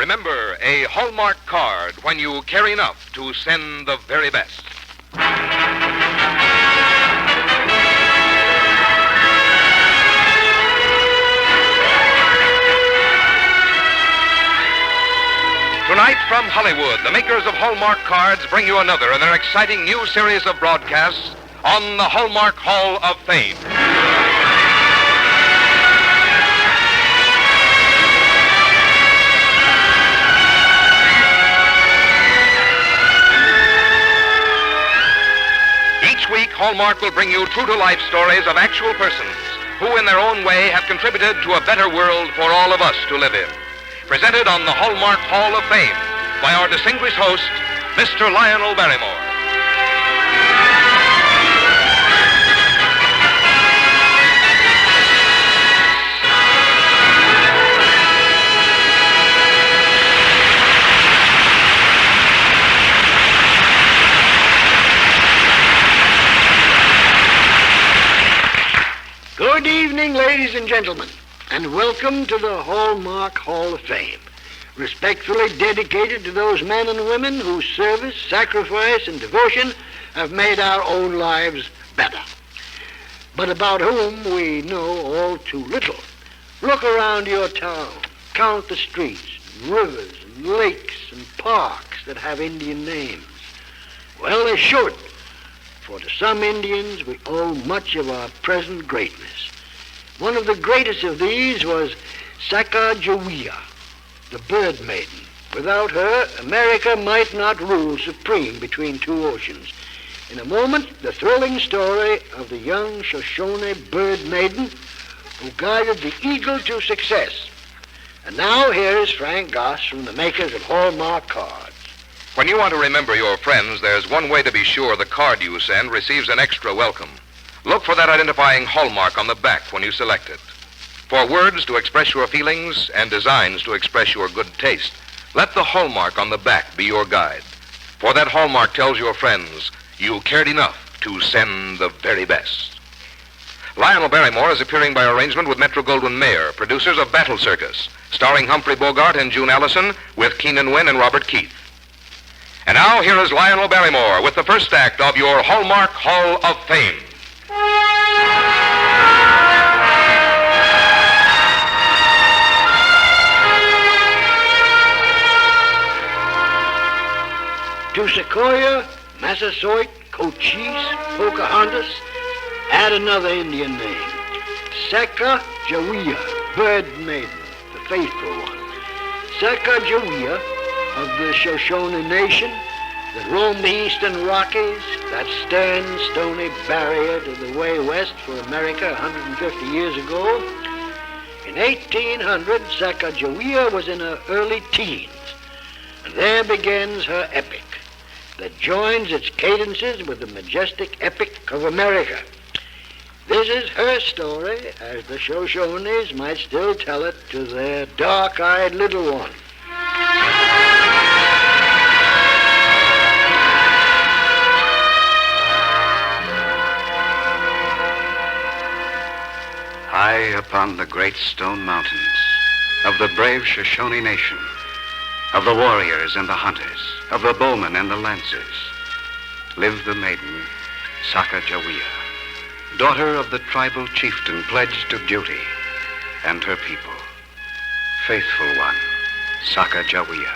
Remember, a Hallmark card when you care enough to send the very best. Tonight from Hollywood, the makers of Hallmark Cards bring you another in their exciting new series of broadcasts on the Hallmark Hall of Fame. Each week, Hallmark will bring you true-to-life stories of actual persons who, in their own way, have contributed to a better world for all of us to live in. Presented on the Hallmark Hall of Fame by our distinguished host, Mr. Lionel Barrymore. Good evening, ladies and gentlemen, and welcome to the Hallmark Hall of Fame, respectfully dedicated to those men and women whose service, sacrifice, and devotion have made our own lives better, but about whom we know all too little. Look around your town, count the streets, rivers, and lakes, and parks that have Indian names. Well, they should, for to some Indians we owe much of our present greatness. One of the greatest of these was Sacajawea, the Bird Maiden. Without her, America might not rule supreme between two oceans. In a moment, the thrilling story of the young Shoshone Bird Maiden who guided the Eagle to success. And now here is Frank Goss from the makers of Hallmark Cards. When you want to remember your friends, there's one way to be sure the card you send receives an extra welcome. Look for that identifying hallmark on the back when you select it. For words to express your feelings and designs to express your good taste, let the hallmark on the back be your guide. For that hallmark tells your friends you cared enough to send the very best. Lionel Barrymore is appearing by arrangement with Metro-Goldwyn-Mayer, producers of Battle Circus, starring Humphrey Bogart and June Allison, with Keenan Wynn and Robert Keith. And now, here is Lionel Barrymore with the first act of your Hallmark Hall of Fame. To Sequoia, Massasoit, Cochise, Pocahontas, add another Indian name. Sacajawea, Bird Maiden, the faithful one. Sacajawea of the Shoshone Nation that roamed the eastern Rockies, that stern, stony barrier to the way west for America 150 years ago. In 1800, Sacajawea was in her early teens, and there begins her epic that joins its cadences with the majestic epic of America. This is her story, as the Shoshones might still tell it to their dark-eyed little one. High upon the great stone mountains of the brave Shoshone nation, of the warriors and the hunters, of the bowmen and the lancers, lived the maiden Sacajawea, daughter of the tribal chieftain pledged to duty and her people. Faithful one, Sacajawea.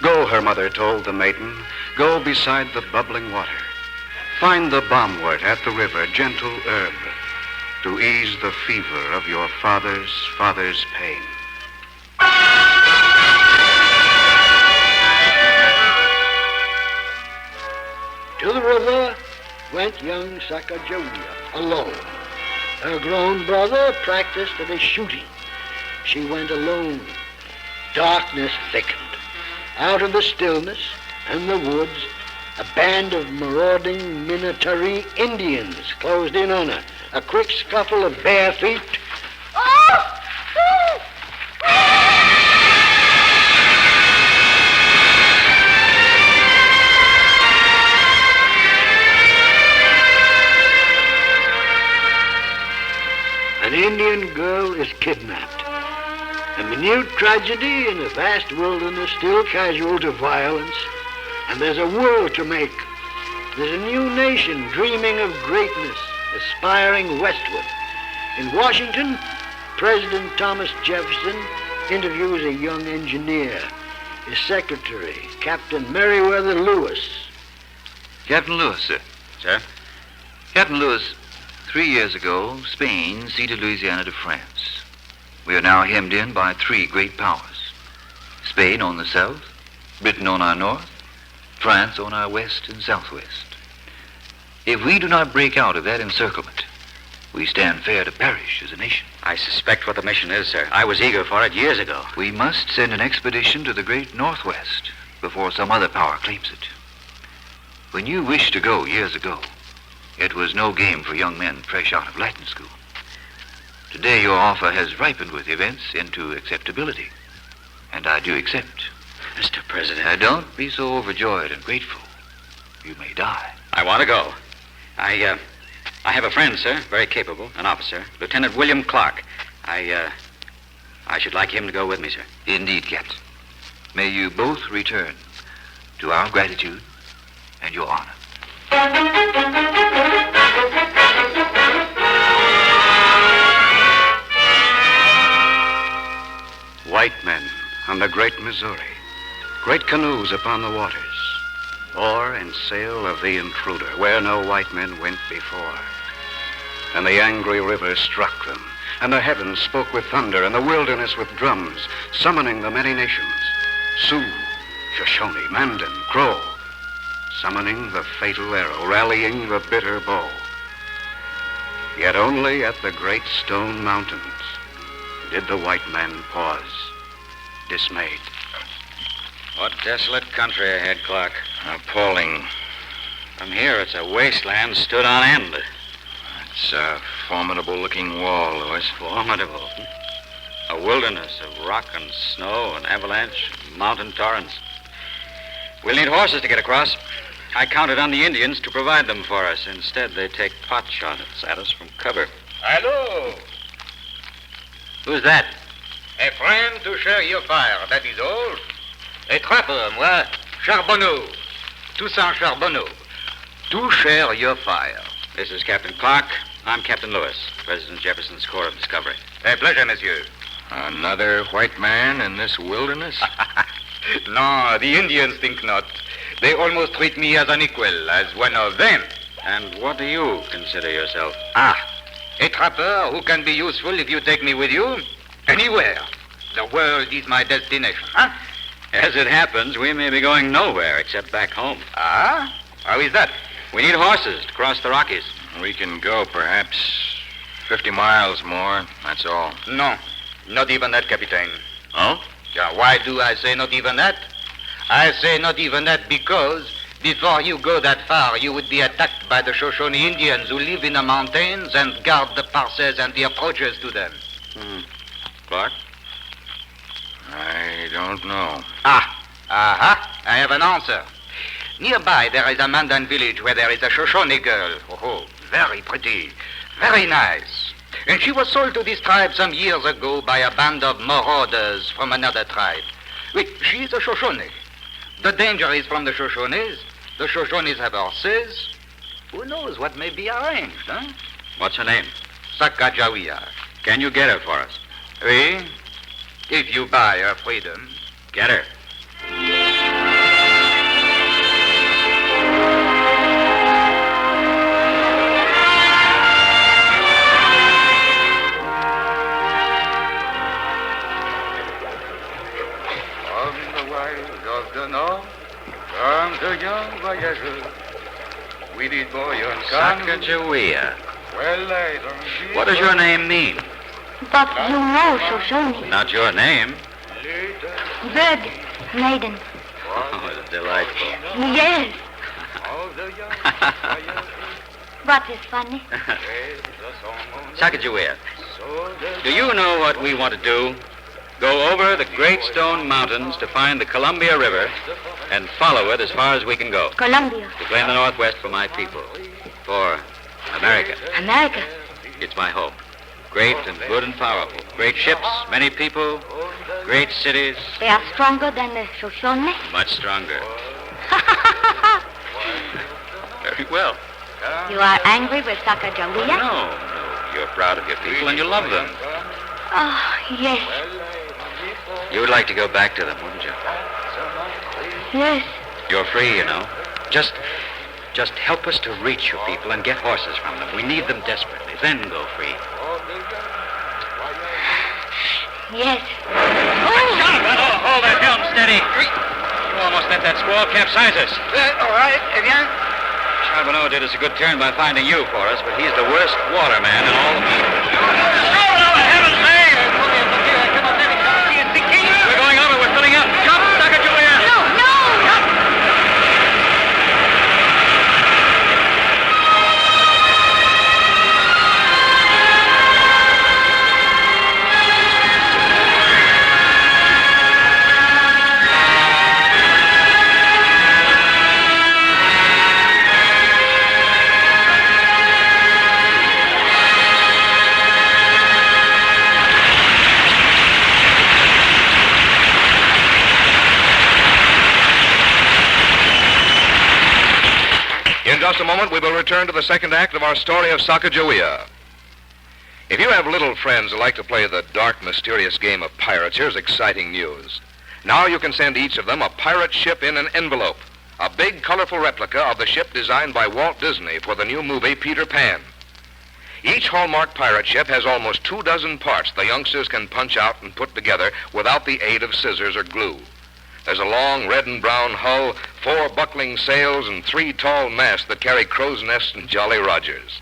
Go, her mother told the maiden, go beside the bubbling water. Find the balmwort at the river, gentle herb, to ease the fever of your father's pain. To the river went young Sacajawea alone. Her grown brother practiced at his shooting. She went alone. Darkness thickened. Out of the stillness and the woods, a band of marauding Minatari Indians closed in on her. A quick scuffle of bare feet. An Indian girl is kidnapped. A minute tragedy in a vast wilderness still casual to violence. And there's a world to make. There's a new nation dreaming of greatness, aspiring westward. In Washington, President Thomas Jefferson interviews a young engineer, his secretary, Captain Meriwether Lewis. Captain Lewis, sir. Sir? Captain Lewis, 3 years ago, Spain ceded Louisiana to France. We are now hemmed in by 3 great powers. Spain on the south, Britain on our north, France on our west and southwest. If we do not break out of that encirclement, we stand fair to perish as a nation. I suspect what the mission is, sir. I was eager for it years ago. We must send an expedition to the great Northwest before some other power claims it. When you wished to go years ago, it was no game for young men fresh out of Latin school. Today your offer has ripened with events into acceptability, and I do accept. Mr. President. Now, don't be so overjoyed and grateful. You may die. I want to go. I have a friend, sir, very capable, an officer, Lieutenant William Clark. I should like him to go with me, sir. Indeed, Captain. May you both return to our gratitude and your honor. White men on the great Missouri, great canoes upon the waters, oar and sail of the intruder, where no white men went before. And the angry river struck them, and the heavens spoke with thunder, and the wilderness with drums, summoning the many nations, Sioux, Shoshone, Mandan, Crow, summoning the fatal arrow, rallying the bitter bow. Yet only at the great stone mountains did the white man pause, dismayed. What desolate country ahead, Clark. Appalling. From here, it's a wasteland stood on end. It's a formidable-looking wall, Louis. Formidable. A wilderness of rock and snow and avalanche, and mountain torrents. We'll need horses to get across. I counted on the Indians to provide them for us. Instead, they take pot shots at us from cover. Hello. Who's that? A friend to share your fire, that is all. A trapper, moi, Charbonneau. Toussaint Charbonneau. To share your fire. This is Captain Clark. I'm Captain Lewis, President Jefferson's Corps of Discovery. A pleasure, monsieur. Another white man in this wilderness? No, the Indians think not. They almost treat me as an equal, as one of them. And what do you consider yourself? A trapper who can be useful if you take me with you. Anywhere. The world is my destination, huh? As it happens, we may be going nowhere except back home. How is that? We need horses to cross the Rockies. We can go perhaps 50 miles more, that's all. No, not even that, Captain. Oh? Yeah, why do I say not even that? I say not even that because before you go that far, you would be attacked by the Shoshone Indians who live in the mountains and guard the passes and the approaches to them. Clark? I don't know. I have an answer. Nearby, there is a Mandan village where there is a Shoshone girl. Oh, very pretty, very nice. And she was sold to this tribe some years ago by a band of marauders from another tribe. Wait, she is a Shoshone. The danger is from the Shoshones. The Shoshones have horses. Who knows what may be arranged, huh? What's her name? Sacajawea. Can you get her for us? Oui, if you buy her freedom. Get her. From the wilds of the north, from the young voyageur, we did boy on Sacajawea. Well, I don't What does your name mean? But you know Shoshone. Not your name. Bird, maiden. Oh, it's delightful. Yes. What is funny? Sacajawea, do you know what we want to do? Go over the Great Stone Mountains to find the Columbia River and follow it as far as we can go. Columbia. To claim the Northwest for my people. For America. America. It's my home. Great and good and powerful. Great ships, many people, great cities, They are stronger than the Shoshone? much stronger. Very well. You are angry with Sacajawea? No. You're proud of your people and you love them. Oh, yes, You would like to go back to them, wouldn't you? yes. You're free, you know. Just help us to reach your people and get horses from them. We need them desperately. Then go free. Yes. Hold that helm steady. You almost let that squall capsize us. All right, bien. Charbonneau did us a good turn by finding you for us, but he's the worst waterman in all of We're going over. We're filling up. Jump, Sacajawea. No, no! In just a moment, we will return to the second act of our story of Sacajawea. If you have little friends who like to play the dark, mysterious game of pirates, here's exciting news. Now you can send each of them a pirate ship in an envelope, a big, colorful replica of the ship designed by Walt Disney for the new movie Peter Pan. Each Hallmark pirate ship has almost 24 parts the youngsters can punch out and put together without the aid of scissors or glue. There's a long red and brown hull, 4 buckling sails, and 3 tall masts that carry crow's nests and Jolly Rogers.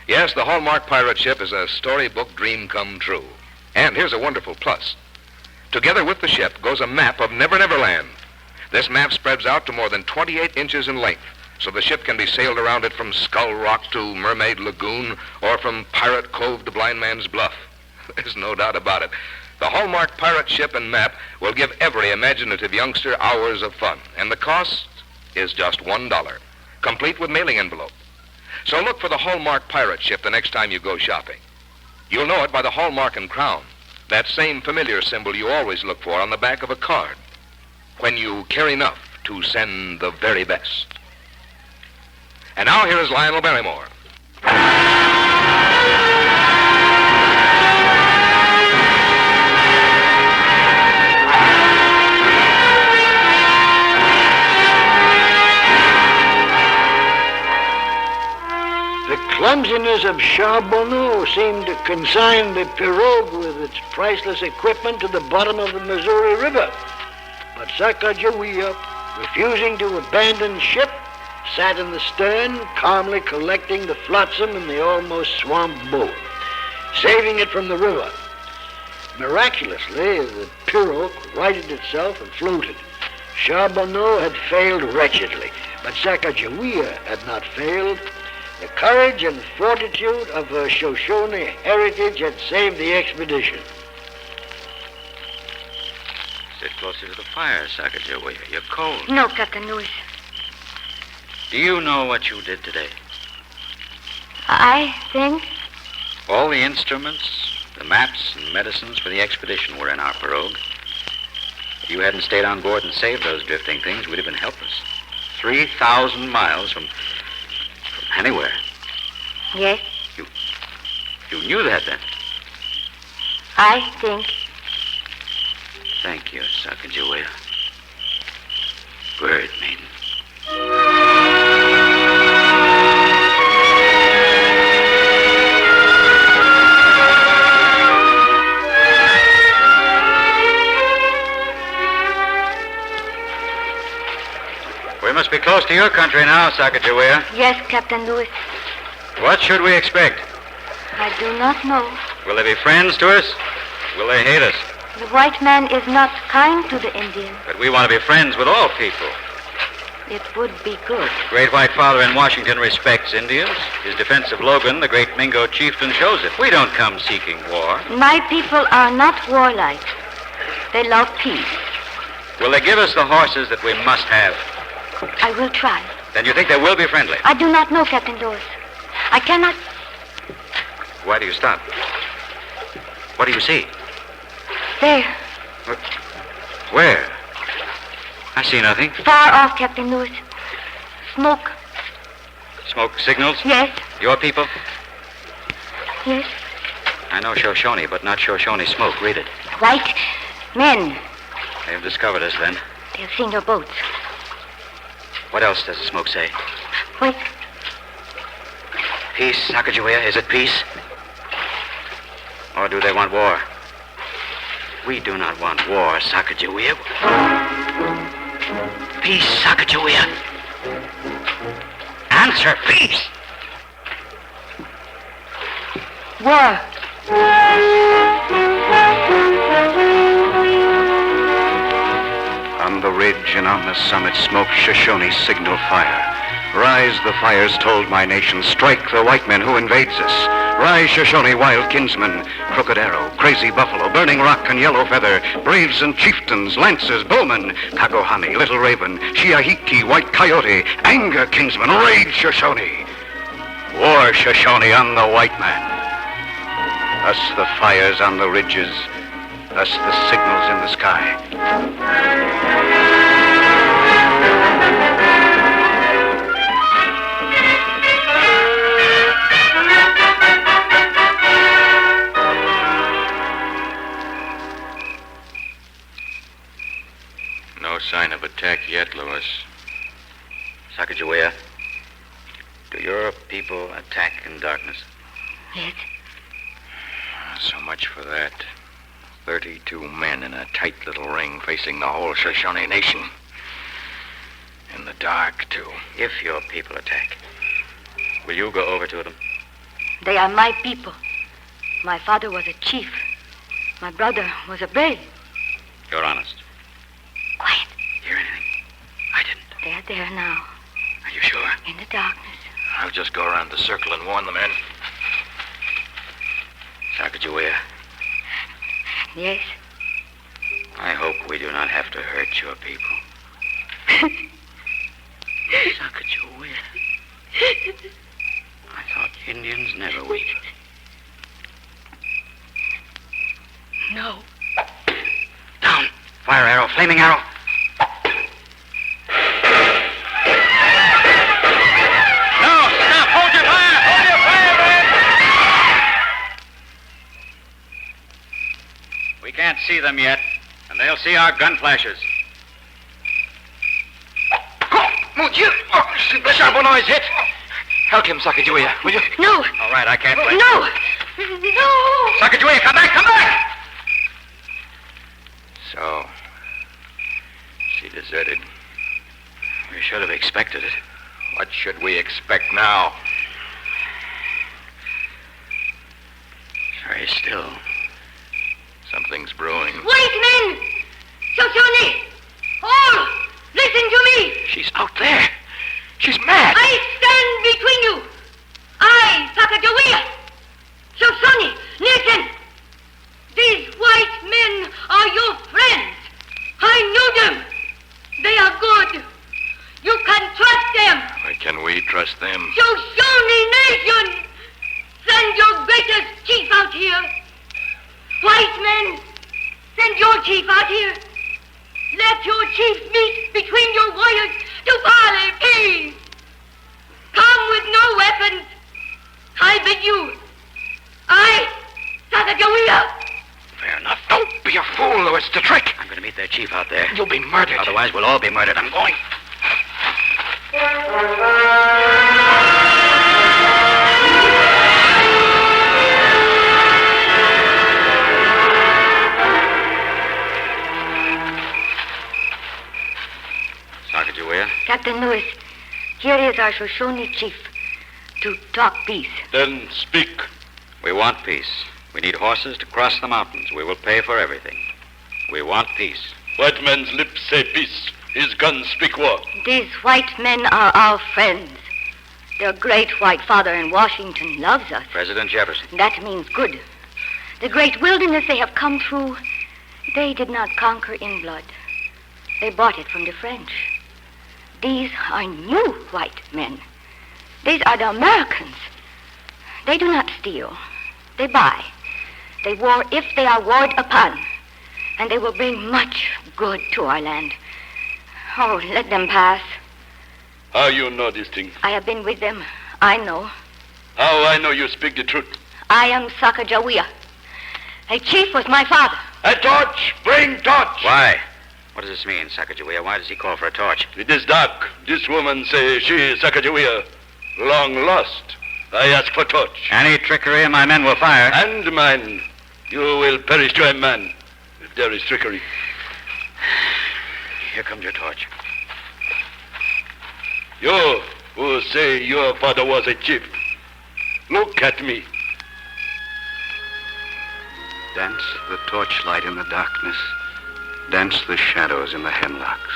Yes, the Hallmark pirate ship is a storybook dream come true. And here's a wonderful plus. Together with the ship goes a map of Never Never Land. This map spreads out to more than 28 inches in length, so the ship can be sailed around it from Skull Rock to Mermaid Lagoon or from Pirate Cove to Blind Man's Bluff. There's no doubt about it. The Hallmark pirate ship and map will give every imaginative youngster hours of fun, and the cost is just $1, complete with mailing envelope. So look for the Hallmark pirate ship the next time you go shopping. You'll know it by the Hallmark and crown, that same familiar symbol you always look for on the back of a card, when you care enough to send the very best. And now here is Lionel Barrymore. The clumsiness of Charbonneau seemed to consign the pirogue with its priceless equipment to the bottom of the Missouri River. But Sacajawea, refusing to abandon ship, sat in the stern, calmly collecting the flotsam in the almost swamped boat, saving it from the river. Miraculously, the pirogue righted itself and floated. Charbonneau had failed wretchedly, but Sacajawea had not failed. The courage and fortitude of her Shoshone heritage had saved the expedition. Sit closer to the fire, Sacajawea. You're cold. No, Captain Lewis. Do you know what you did today? I think All the instruments, the maps and medicines for the expedition were in our pirogue. If you hadn't stayed on board and saved those drifting things, we'd have been helpless. 3,000 miles from anywhere. yes. You knew that then. I think Thank you, Sacajawea. Bird maiden. We must be close to your country now, Sacajawea. yes, Captain Lewis. What should we expect? I do not know. Will they be friends to us? Will they hate us? The white man is not kind to the Indian. But we want to be friends with all people. It would be good. Great White Father in Washington respects Indians. His defense of Logan, the great Mingo chieftain, shows it. We don't come seeking war. My people are not warlike. They love peace. Will they give us the horses that we must have? I will try. Then you think they will be friendly? I do not know, Captain Lewis. I cannot. Why do you stop? What do you see? There, Where? I see nothing. far off, Captain Lewis. Smoke. Smoke signals? Yes, Your people? yes. I know Shoshone, but not Shoshone smoke. Read it. White men. They have discovered us then. They have seen your boats. What else does the smoke say? Wait, Peace, Sacajawea. Is it peace? Or do they want war? We do not want war, Sacajawea. Peace, Sacajawea. Answer, peace. war. On the ridge and on the summit smoke Shoshone's signal fire. Rise, the fires told my nation, strike the white men who invades us. Rise, Shoshone, wild kinsmen, crooked arrow, crazy buffalo, burning rock and yellow feather, braves and chieftains, lancers, bowmen, Kagohami, little raven, Shiahiki, white coyote, anger, kinsmen, rage, Shoshone. War, Shoshone, on the white man. Thus the fires on the ridges, thus the signals in the sky. No sign of attack yet, Lewis. Sacajawea, do your people attack in darkness? Yes. So much for that. 32 men in a tight little ring facing the whole Shoshone nation. In the dark, too. If your people attack, will you go over to them? They are my people. My father was a chief. My brother was a brave. You're honest. Quiet. Hear anything? I didn't. They are there now, Are you sure? in the darkness. I'll just go around the circle and warn the men. Sacajawea, Yes. I hope we do not have to hurt your people. Sacajawea. I thought Indians never weep. No. Down. Fire arrow, flaming arrow. No, stop. Hold your fire. Hold your fire, man. We can't see them yet, and they'll see our gun flashes. Mon Dieu! Oh, the charbonneau is hit. Help him, Sacajawea, will you? No. All right, I can't wait. No. No. Sacajawea, come back, come back! So, she deserted. We should have expected it. What should we expect now? Very still. Something's brewing. White men! Shoshone! All! Listen to me! She's out there. She's mad. I stand between you. I, Sacajawea. Shoshone, listen. These white men are your friends. I knew them. They are good. You can trust them. Why can we trust them? Shoshone Nation, send your greatest chief out here. White men, send your chief out here. Let your chief meet between your warriors to parley peace. Come with no weapons. I bid you. I, Sacajawea. Fair enough. Don't be a fool, Lewis. It's a trick. I'm going to meet their chief out there. You'll be murdered. Otherwise, we'll all be murdered. I'm going. Sacajawea, Captain Lewis, here is our Shoshone chief to talk peace. Then speak. we want peace. We need horses to cross the mountains. We will pay for everything. We want peace. White man's lips say peace. His guns speak war. These white men are our friends. Their great white father in Washington loves us. President Jefferson. That means good. The great wilderness they have come through, they did not conquer in blood. They bought it from the French. These are new white men. These are the Americans. They do not steal. They buy. they war if they are warred upon, and they will bring much good to our land. Oh, let them pass. How you know this thing? I have been with them. I know. How I know you speak the truth? I am Sacajawea. A chief was my father. A torch! Bring torch! Why? What does this mean, Sacajawea? Why does he call for a torch? It is dark. This woman say she is Sacajawea. Long lost. I ask for torch. Any trickery and my men will fire. And mine. You will perish to a man if there is trickery. Here comes your torch. You who say your father was a chief, look at me. Dance the torchlight in the darkness. Dance the shadows in the hemlocks,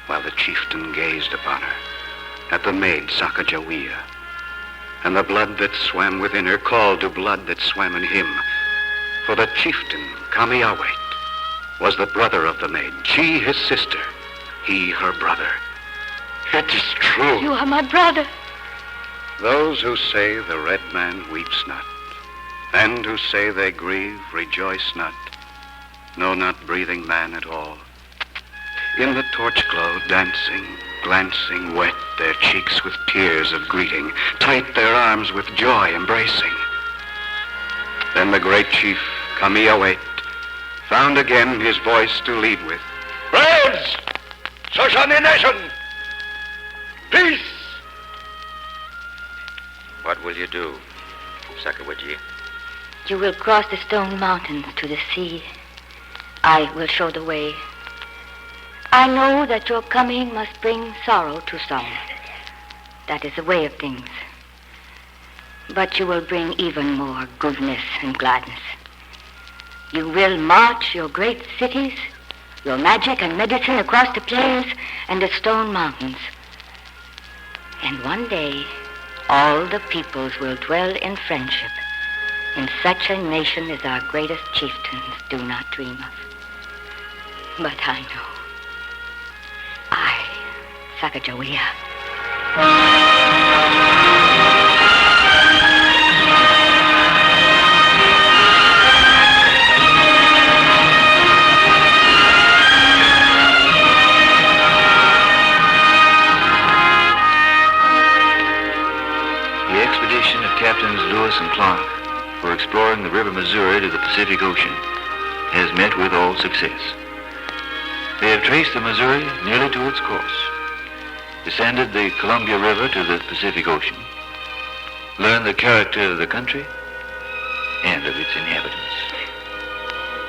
while the chieftain gazed upon her, at the maid Sacajawea, and the blood that swam within her called to blood that swam in him. For the chieftain, Kamiawait, was the brother of the maid, she his sister, he her brother. It is true. You are my brother. Those who say the red man weeps not, and who say they grieve, rejoice not, know not breathing man at all. In the torch glow, dancing, glancing, wet their cheeks with tears of greeting, tight their arms with joy embracing. Then the great chief, Kamiawait, found again his voice to lead with. Braves! Shoshone Nation! Peace! What will you do, Sacajawea? You will cross the stone mountains to the sea. I will show the way. I know that your coming must bring sorrow to some. That is the way of things. But you will bring even more goodness and gladness. You will march your great cities, your magic and medicine across the plains and the stone mountains. And one day, all the peoples will dwell in friendship in such a nation as our greatest chieftains do not dream of. But I know. I, Sacajawea. The expedition of Captains Lewis and Clark for exploring the river Missouri to the Pacific Ocean has met with all success. They have traced the Missouri nearly to its course, descended the Columbia River to the Pacific Ocean, learned the character of the country and of its inhabitants,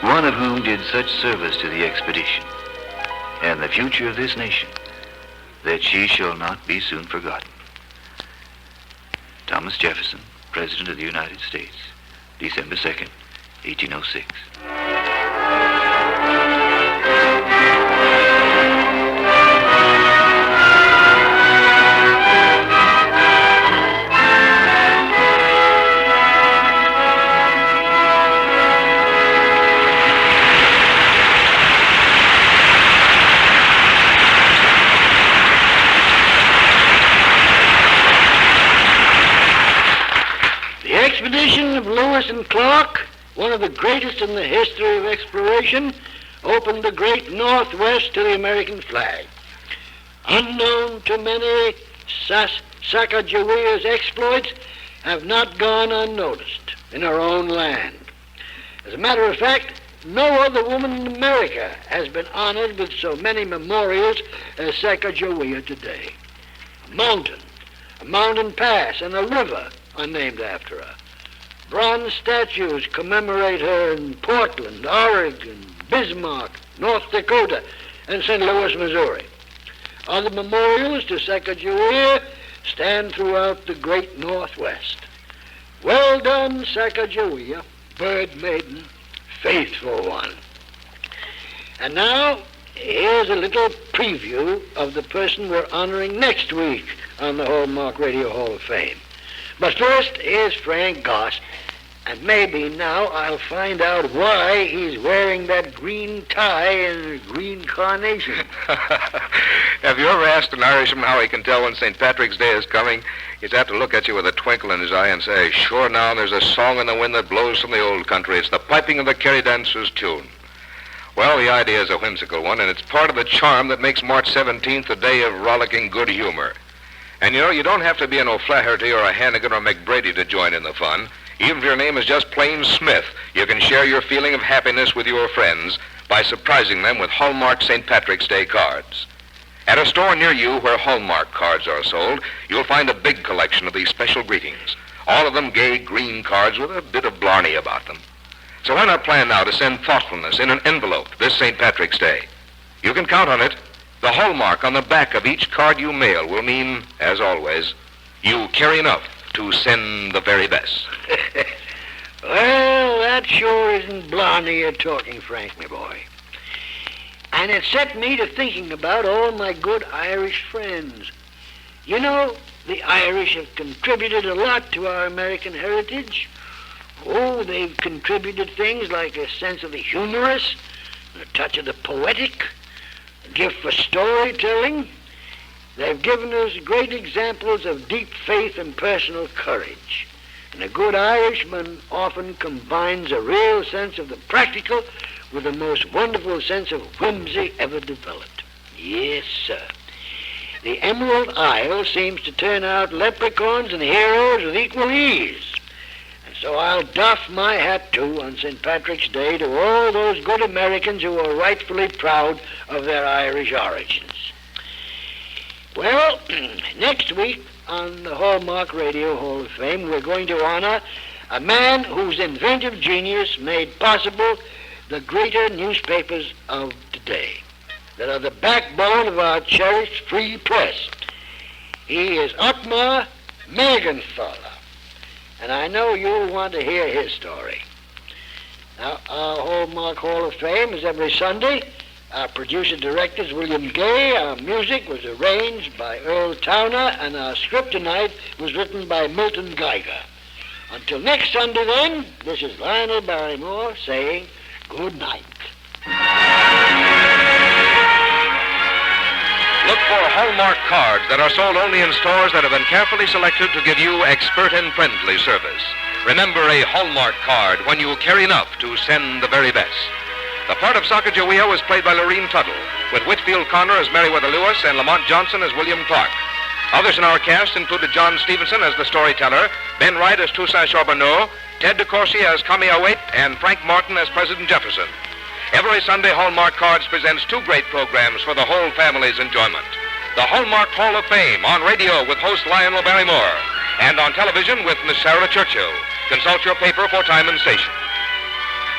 one of whom did such service to the expedition and the future of this nation that she shall not be soon forgotten. Thomas Jefferson, President of the United States, December 2nd, 1806. The expedition of Lewis and Clark, one of the greatest in the history of exploration, opened the great Northwest to the American flag. Unknown to many, Sacagawea's exploits have not gone unnoticed in our own land. As a matter of fact, no other woman in America has been honored with so many memorials as Sacajawea today. A mountain pass, and a river are named after her. Bronze statues commemorate her in Portland, Oregon, Bismarck, North Dakota, and St. Louis, Missouri. Other memorials to Sacajawea stand throughout the great Northwest. Well done, Sacajawea, bird maiden, faithful one. And now, here's a little preview of the person we're honoring next week on the Hallmark Radio Hall of Fame. But first, here's Frank Goss And maybe now I'll find out why he's wearing that green tie and green carnation. Have you ever asked an Irishman how he can tell when St. Patrick's Day is coming? He's apt to look at you with a twinkle in his eye and say, sure now, there's a song in the wind that blows from the old country. It's the piping of the Kerry dancer's tune. Well, the idea is a whimsical one, and it's part of the charm that makes March 17th a day of rollicking good humor. And you know, you don't have to be an O'Flaherty or a Hannigan or McBrady to join in the fun. Even if your name is just plain Smith, you can share your feeling of happiness with your friends by surprising them with Hallmark St. Patrick's Day cards. At a store near you where Hallmark cards are sold, you'll find a big collection of these special greetings, all of them gay green cards with a bit of blarney about them. So why not plan now to send thoughtfulness in an envelope this St. Patrick's Day? You can count on it. The hallmark on the back of each card you mail will mean, as always, you care enough to send the very best. Well, that sure isn't blarney you're talking, Frank, my boy. And it set me to thinking about all my good Irish friends. You know, the Irish have contributed a lot to our American heritage. Oh, they've contributed things like a sense of the humorous, a touch of the poetic, a gift for storytelling. They've given us great examples of deep faith and personal courage. And a good Irishman often combines a real sense of the practical with the most wonderful sense of whimsy ever developed. Yes, sir. The Emerald Isle seems to turn out leprechauns and heroes with equal ease. And so I'll doff my hat, too, on St. Patrick's Day to all those good Americans who are rightfully proud of their Irish origins. Well, next week on the Hallmark Radio Hall of Fame, we're going to honor a man whose inventive genius made possible the greater newspapers of today that are the backbone of our cherished free press. He is Otmar Mergenthaler, and I know you'll want to hear his story. Now, our Hallmark Hall of Fame is every Sunday. Our producer-director is William Gay. Our music was arranged by Earl Towner, and our script tonight was written by Milton Geiger. Until next Sunday, then, this is Lionel Barrymore saying good night. Look for Hallmark cards that are sold only in stores that have been carefully selected to give you expert and friendly service. Remember a Hallmark card when you care enough to send the very best. The part of Sacajawea was played by Lorene Tuttle, with Whitfield Connor as Meriwether Lewis and Lamont Johnson as William Clark. Others in our cast included John Stevenson as the storyteller, Ben Wright as Toussaint Charbonneau, Ted DeCourcy as Camille Waite, and Frank Martin as President Jefferson. Every Sunday, Hallmark Cards presents two great programs for the whole family's enjoyment. The Hallmark Hall of Fame on radio with host Lionel Barrymore, and on television with Miss Sarah Churchill. Consult your paper for time and station.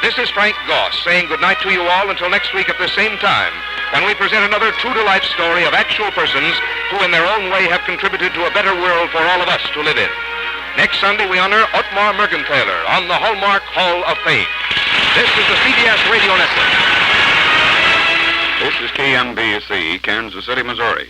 This is Frank Goss saying goodnight to you all until next week at the same time, when we present another true-to-life story of actual persons who in their own way have contributed to a better world for all of us to live in. Next Sunday, we honor Otmar Mergenthaler on the Hallmark Hall of Fame. This is the CBS Radio Network. This is KMBC, Kansas City, Missouri.